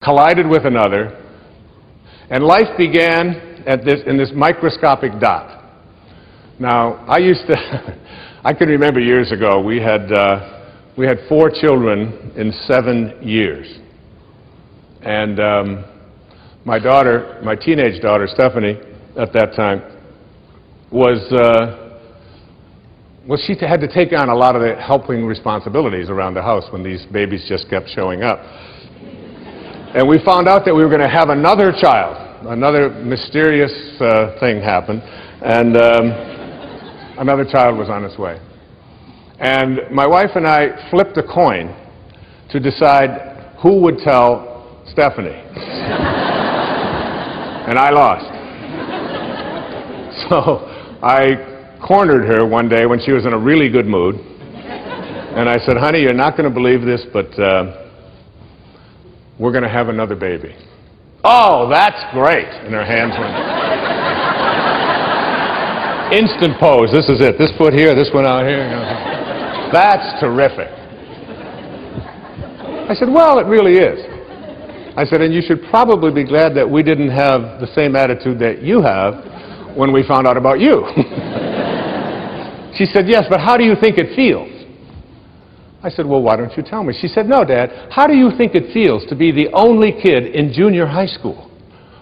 collided with another, and life began in this microscopic dot. Now, I can remember years ago, we had 4 children in 7 years. And my daughter, my teenage daughter, Stephanie, at that time, she had to take on a lot of the helping responsibilities around the house when these babies just kept showing up. And we found out that we were going to have another child. Another mysterious thing happened, and another child was on its way. And my wife and I flipped a coin to decide who would tell Stephanie. And I lost. So I cornered her one day when she was in a really good mood. And I said, honey, you're not going to believe this, but we're going to have another baby. Oh, that's great. And her hands went. Instant pose. This is it. This foot here, this one out here. That's terrific. I said, well, it really is. I said, and you should probably be glad that we didn't have the same attitude that you have when we found out about you. She said, yes, but how do you think it feels? I said, well, why don't you tell me? She said, no, Dad, how do you think it feels to be the only kid in junior high school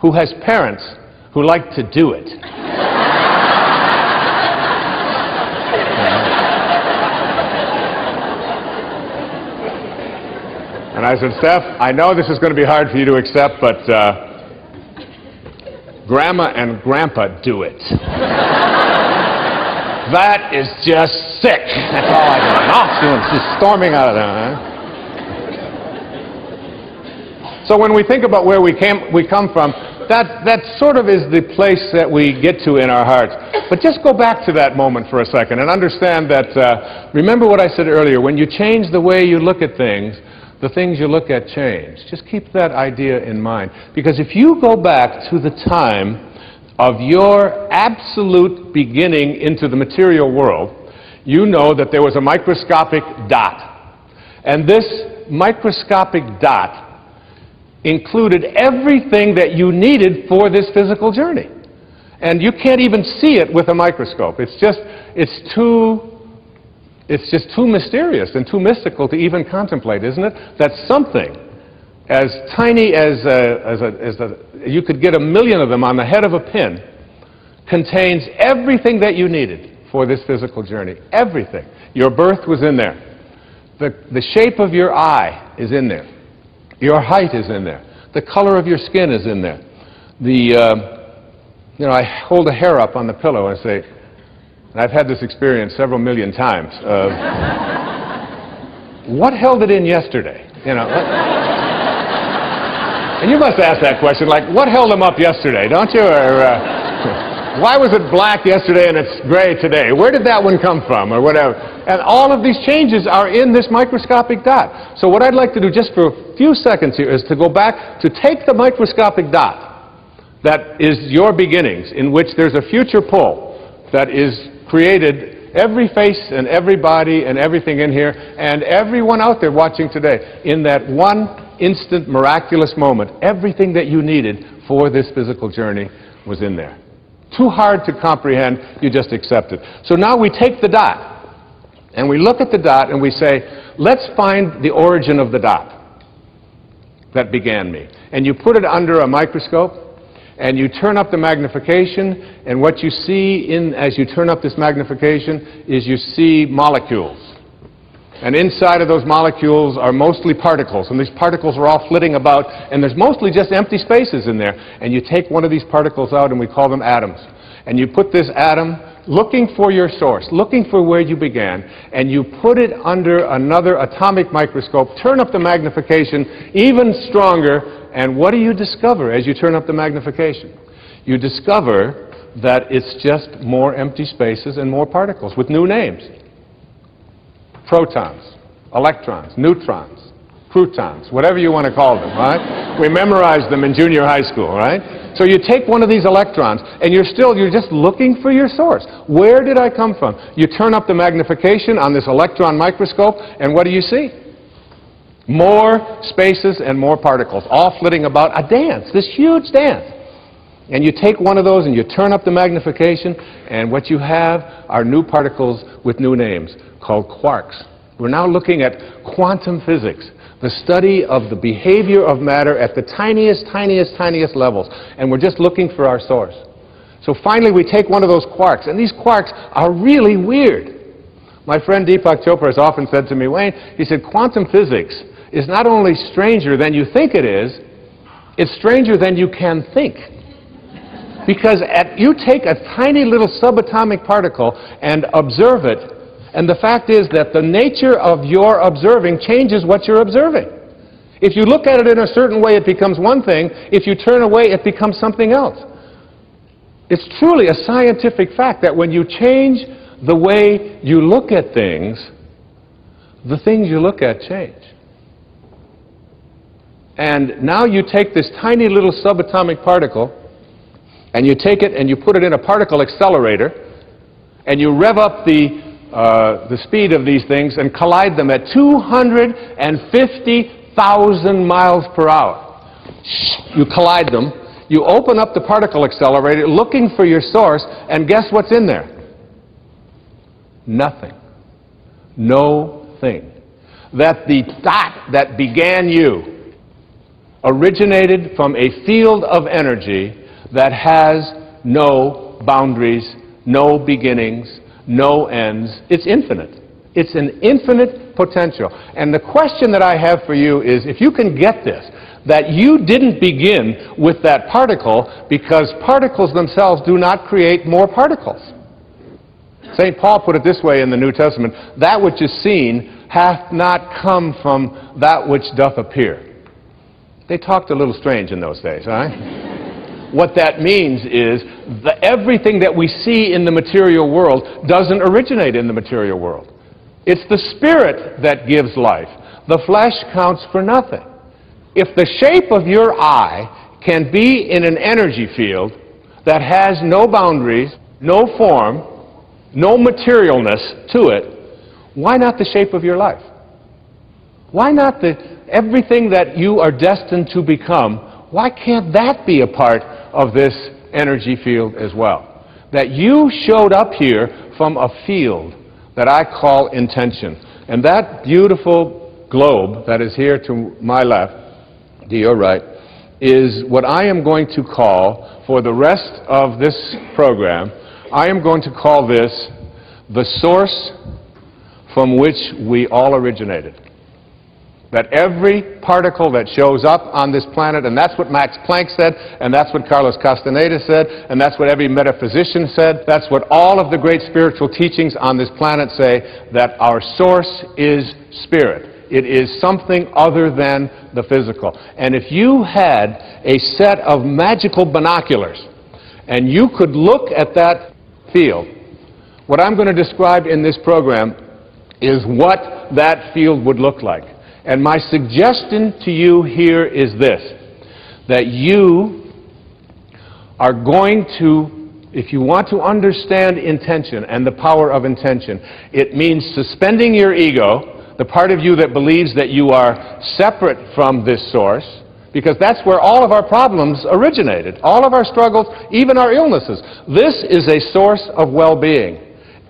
who has parents who like to do it? And I said, Steph, I know this is going to be hard for you to accept, but Grandma and Grandpa do it. That is just sick. That's all I can. Oh, she was just storming out of there. Huh? So when we think about where we come from, that sort of is the place that we get to in our hearts. But just go back to that moment for a second and understand that, remember what I said earlier, when you change the way you look at things, the things you look at change. Just keep that idea in mind. Because if you go back to the time of your absolute beginning into the material world, you know that there was a microscopic dot. And this microscopic dot included everything that you needed for this physical journey. And you can't even see it with a microscope. It's just too mysterious and too mystical to even contemplate, isn't it? That something as tiny as you could get 1,000,000 of them on the head of a pin contains everything that you needed for this physical journey. Everything. Your birth was in there. The shape of your eye is in there. Your height is in there. The color of your skin is in there. I hold a hair up on the pillow and say, and I've had this experience several million times, what held it in yesterday? And you must ask that question, like, what held them up yesterday, don't you? Or why was it black yesterday and it's gray today? Where did that one come from, or whatever? And all of these changes are in this microscopic dot. So what I'd like to do just for a few seconds here is to go back to take the microscopic dot that is your beginnings, in which there's a future pull that is created every face and every body and everything in here and everyone out there watching today. In that one instant miraculous moment, everything that you needed for this physical journey was in there. Too hard to comprehend, you just accept it. So now we take the dot and we look at the dot and we say, let's find the origin of the dot that began me. And you put it under a microscope and you turn up the magnification, and what you see as you turn up this magnification is you see molecules. And inside of those molecules are mostly particles, and these particles are all flitting about, and there's mostly just empty spaces in there. And you take one of these particles out, and we call them atoms. And you put this atom, looking for your source, looking for where you began, and you put it under another atomic microscope, turn up the magnification even stronger, and what do you discover as you turn up the magnification? You discover that it's just more empty spaces and more particles with new names. Protons, electrons, neutrons, croutons, whatever you want to call them, right? We memorized them in junior high school, right? So you take one of these electrons and you're just looking for your source. Where did I come from? You turn up the magnification on this electron microscope and what do you see? More spaces and more particles, all flitting about, a dance, this huge dance. And you take one of those and you turn up the magnification, and what you have are new particles with new names called quarks. We're now looking at quantum physics, the study of the behavior of matter at the tiniest levels. And we're just looking for our source. So finally we take one of those quarks, and these quarks are really weird. My friend Deepak Chopra has often said to me, Wayne, he said, quantum physics is not only stranger than you think it is, it's stranger than you can think. Because you take a tiny little subatomic particle and observe it, and the fact is that the nature of your observing changes what you're observing. If you look at it in a certain way, it becomes one thing. If you turn away, it becomes something else. It's truly a scientific fact that when you change the way you look at things, the things you look at change. And now you take this tiny little subatomic particle, and you take it and you put it in a particle accelerator, and you rev up the speed of these things and collide them at 250,000 miles per hour. You collide them, you open up the particle accelerator looking for your source, and guess what's in there? Nothing. No thing. That the dot that began you originated from a field of energy that has no boundaries, no beginnings, no ends. It's infinite. It's an infinite potential. And the question that I have for you is, if you can get this, that you didn't begin with that particle, because particles themselves do not create more particles. St. Paul put it this way in the New Testament, that which is seen hath not come from that which doth appear. They talked a little strange in those days, right? What that means is that everything that we see in the material world doesn't originate in the material world. It's the spirit that gives life. The flesh counts for nothing. If the shape of your eye can be in an energy field that has no boundaries, no form, no materialness to it, why not the shape of your life? Why not everything that you are destined to become? Why can't that be a part of this energy field as well? That you showed up here from a field that I call intention. And that beautiful globe that is here to my left, to your right, is what I am going to call, for the rest of this program, I am going to call this the source from which we all originated. That every particle that shows up on this planet, and that's what Max Planck said, and that's what Carlos Castaneda said, and that's what every metaphysician said, that's what all of the great spiritual teachings on this planet say, that our source is spirit. It is something other than the physical. And if you had a set of magical binoculars, and you could look at that field, what I'm going to describe in this program is what that field would look like. And my suggestion to you here is this, that you are going to, if you want to understand intention and the power of intention, it means suspending your ego, the part of you that believes that you are separate from this source, because that's where all of our problems originated, all of our struggles, even our illnesses. This is a source of well-being.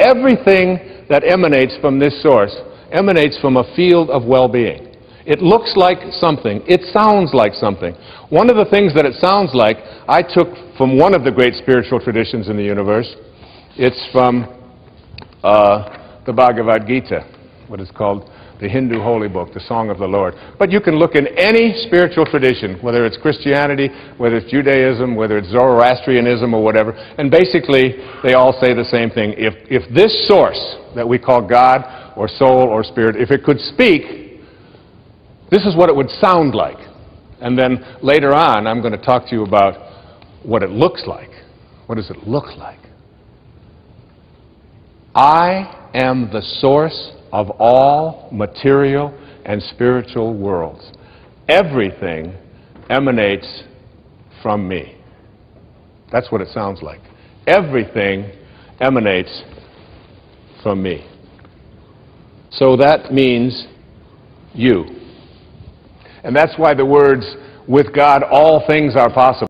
Everything that emanates from this source emanates from a field of well-being. It looks like something. It sounds like something. One of the things that it sounds like, I took from one of the great spiritual traditions in the universe. It's from the Bhagavad Gita, what is called the Hindu holy book, the Song of the Lord. But you can look in any spiritual tradition, whether it's Christianity, whether it's Judaism, whether it's Zoroastrianism or whatever, and basically they all say the same thing. If this source that we call God or soul or spirit, if it could speak, this is what it would sound like. And then later on, I'm going to talk to you about what it looks like. What does it look like? I am the source of all material and spiritual worlds. Everything emanates from me. That's what it sounds like. Everything emanates from me. So that means you. And that's why the words, with God all things are possible.